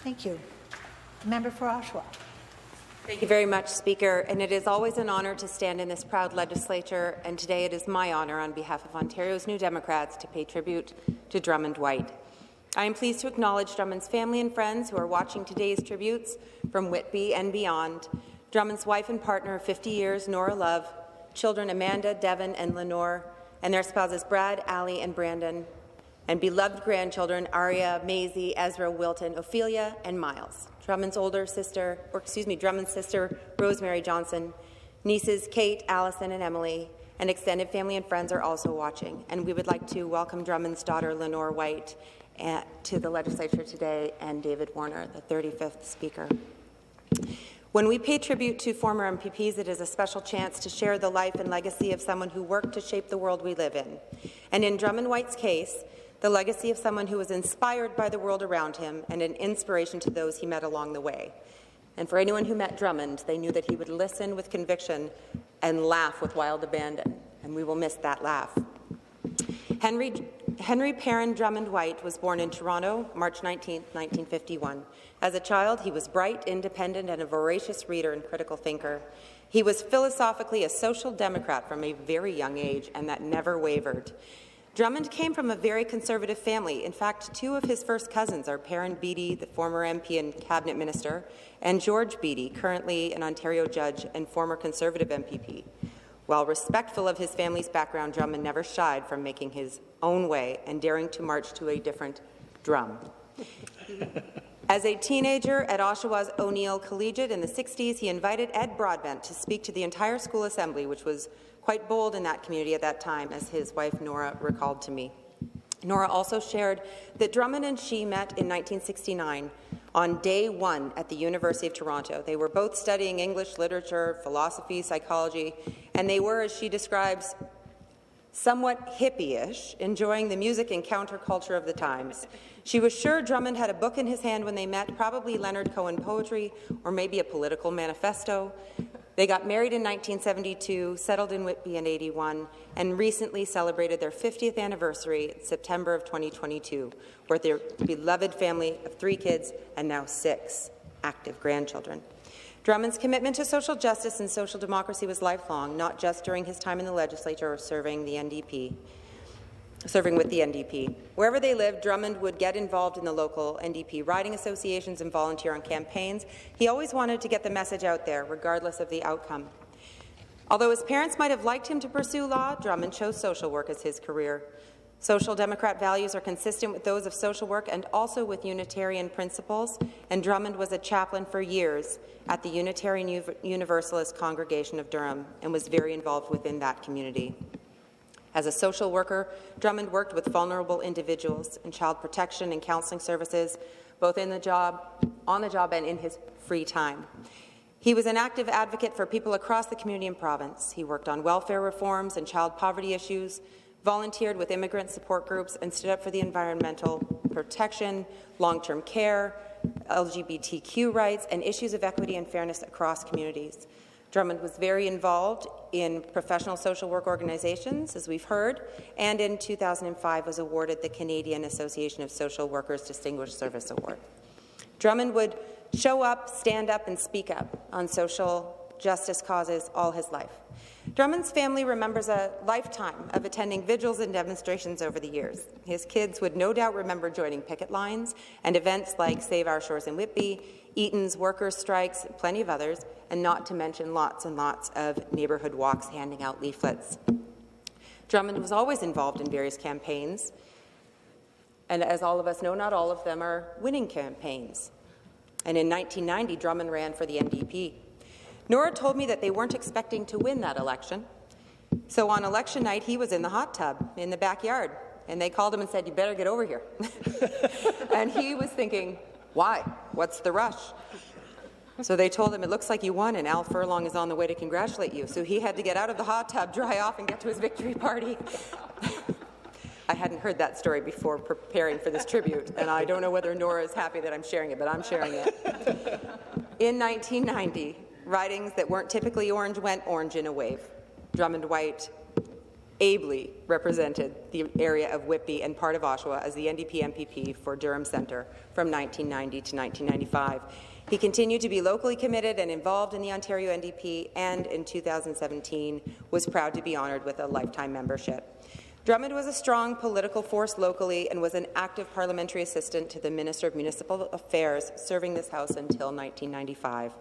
Thank you. Member for Oshawa. Thank you very much, Speaker. And it is always an honour to stand in this proud legislature, and today it is my honour on behalf of Ontario's New Democrats to pay tribute to Drummond White. I am pleased to acknowledge Drummond's family and friends who are watching today's tributes from Whitby and beyond, Drummond's wife and partner of 50 years, Nora Love, children Amanda, Devon, and Lenore, and their spouses Brad, Ali, and Brandon, and beloved grandchildren Aria, Maisie, Ezra, Wilton, Ophelia, and Miles. Drummond's sister, Rosemary Johnson, nieces Kate, Allison, and Emily, and extended family and friends are also watching. And we would like to welcome Drummond's daughter, Lenore White, to the legislature today, and David Warner, the 35th Speaker. When we pay tribute to former MPPs, it is a special chance to share the life and legacy of someone who worked to shape the world we live in. And in Drummond White's case, the legacy of someone who was inspired by the world around him and an inspiration to those he met along the way. And for anyone who met Drummond, they knew that he would listen with conviction and laugh with wild abandon, and we will miss that laugh. Henry Perrin Drummond White was born in Toronto, March 19, 1951. As a child, he was bright, independent, and a voracious reader and critical thinker. He was philosophically a social democrat from a very young age, and that never wavered. Drummond came from a very conservative family. In fact, two of his first cousins are Perrin Beattie, the former MP and cabinet minister, and George Beattie, currently an Ontario judge and former Conservative MPP. While respectful of his family's background, Drummond never shied from making his own way and daring to march to a different drum. As a teenager at Oshawa's O'Neill Collegiate in the 60s, he invited Ed Broadbent to speak to the entire school assembly, which was quite bold in that community at that time, as his wife Nora recalled to me. Nora also shared that Drummond and she met in 1969 on day one at the University of Toronto. They were both studying English literature, philosophy, psychology, and they were, as she describes, somewhat hippie-ish, enjoying the music and counterculture of the times. She was sure Drummond had a book in his hand when they met, probably Leonard Cohen poetry or maybe a political manifesto. They got married in 1972, settled in Whitby in 81, and recently celebrated their 50th anniversary in September of 2022, with their beloved family of 3 kids and now 6 active grandchildren. Drummond's commitment to social justice and social democracy was lifelong, not just during his time in the legislature or serving with the NDP. Wherever they lived, Drummond would get involved in the local NDP riding associations and volunteer on campaigns. He always wanted to get the message out there, regardless of the outcome. Although his parents might have liked him to pursue law, Drummond chose social work as his career. Social Democrat values are consistent with those of social work and also with Unitarian principles, and Drummond was a chaplain for years at the Unitarian Universalist Congregation of Durham and was very involved within that community. As a social worker, Drummond worked with vulnerable individuals in child protection and counselling services, both on the job and in his free time. He was an active advocate for people across the community and province. He worked on welfare reforms and child poverty issues, volunteered with immigrant support groups, and stood up for the environmental protection, long-term care, LGBTQ rights, and issues of equity and fairness across communities. Drummond was very involved in professional social work organizations, as we've heard, and in 2005 was awarded the Canadian Association of Social Workers Distinguished Service Award. Drummond would show up, stand up, and speak up on social justice causes all his life. Drummond's family remembers a lifetime of attending vigils and demonstrations over the years. His kids would no doubt remember joining picket lines and events like Save Our Shores in Whitby, Eaton's workers' strikes, plenty of others, and not to mention lots and lots of neighbourhood walks handing out leaflets. Drummond was always involved in various campaigns, and as all of us know, not all of them are winning campaigns. And in 1990, Drummond ran for the NDP. Nora told me that they weren't expecting to win that election, so on election night, he was in the hot tub in the backyard, and they called him and said, "You better get over here." And he was thinking, why? What's the rush? So they told him, "It looks like you won, and Al Furlong is on the way to congratulate you." So he had to get out of the hot tub, dry off, and get to his victory party. I hadn't heard that story before preparing for this tribute, and I don't know whether Nora is happy that I'm sharing it, but I'm sharing it. In 1990, ridings that weren't typically orange went orange in a wave. Drummond White ably represented the area of Whitby and part of Oshawa as the NDP MPP for Durham Centre from 1990 to 1995. He continued to be locally committed and involved in the Ontario NDP, and in 2017 was proud to be honoured with a lifetime membership. Drummond was a strong political force locally and was an active parliamentary assistant to the Minister of Municipal Affairs, serving this House until 1995.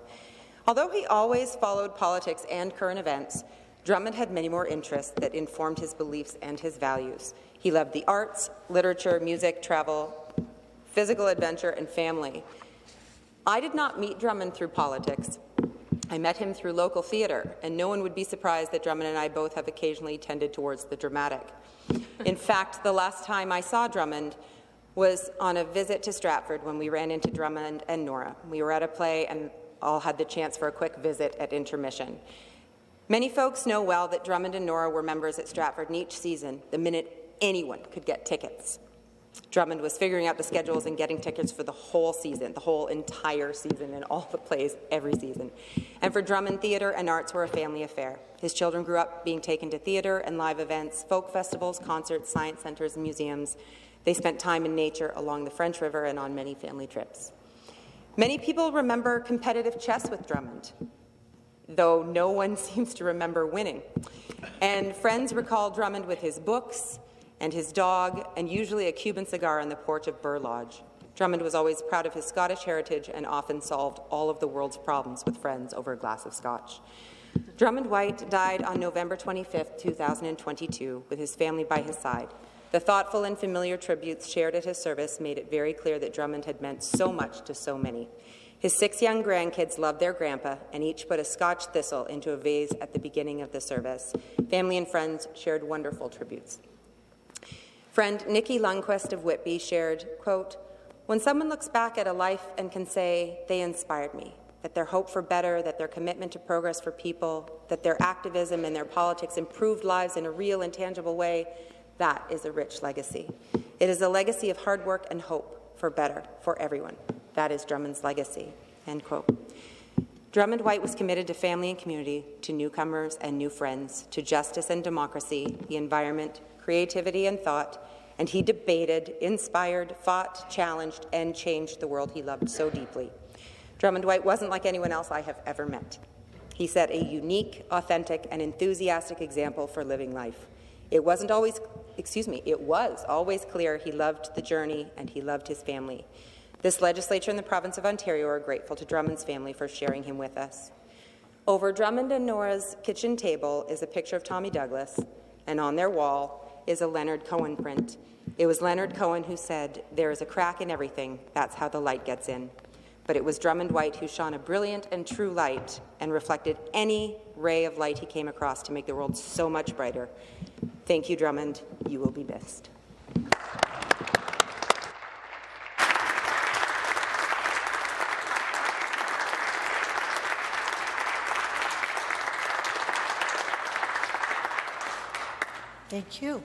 Although he always followed politics and current events, Drummond had many more interests that informed his beliefs and his values. He loved the arts, literature, music, travel, physical adventure, and family. I did not meet Drummond through politics. I met him through local theatre, and no one would be surprised that Drummond and I both have occasionally tended towards the dramatic. In fact, the last time I saw Drummond was on a visit to Stratford when we ran into Drummond and Nora. We were at a play and all had the chance for a quick visit at intermission. Many folks know well that Drummond and Nora were members at Stratford, and each season, the minute anyone could get tickets, Drummond was figuring out the schedules and getting tickets for the whole season, the whole entire season, and all the plays every season. And for Drummond, theatre and arts were a family affair. His children grew up being taken to theatre and live events, folk festivals, concerts, science centres, and museums. They spent time in nature along the French River and on many family trips. Many people remember competitive chess with Drummond, though no one seems to remember winning. And friends recall Drummond with his books and his dog, and usually a Cuban cigar on the porch of Burr Lodge. Drummond was always proud of his Scottish heritage and often solved all of the world's problems with friends over a glass of scotch. Drummond White died on November 25, 2022, with his family by his side. The thoughtful and familiar tributes shared at his service made it very clear that Drummond had meant so much to so many. His 6 young grandkids loved their grandpa, and each put a Scotch thistle into a vase at the beginning of the service. Family and friends shared wonderful tributes. Friend Nikki Lundquist of Whitby shared, quote, "When someone looks back at a life and can say, they inspired me, that their hope for better, that their commitment to progress for people, that their activism and their politics improved lives in a real and tangible way, that is a rich legacy. It is a legacy of hard work and hope for better for everyone. That is Drummond's legacy." End quote. Drummond White was committed to family and community, to newcomers and new friends, to justice and democracy, the environment, creativity and thought, and he debated, inspired, fought, challenged, and changed the world he loved so deeply. Drummond White wasn't like anyone else I have ever met. He set a unique, authentic, and enthusiastic example for living life. It was always clear he loved the journey and he loved his family. This legislature and the province of Ontario are grateful to Drummond's family for sharing him with us. Over Drummond and Nora's kitchen table is a picture of Tommy Douglas, and on their wall is a Leonard Cohen print. It was Leonard Cohen who said, "There is a crack in everything, that's how the light gets in." But it was Drummond White who shone a brilliant and true light and reflected any ray of light he came across to make the world so much brighter. Thank you, Drummond. You will be missed. Thank you.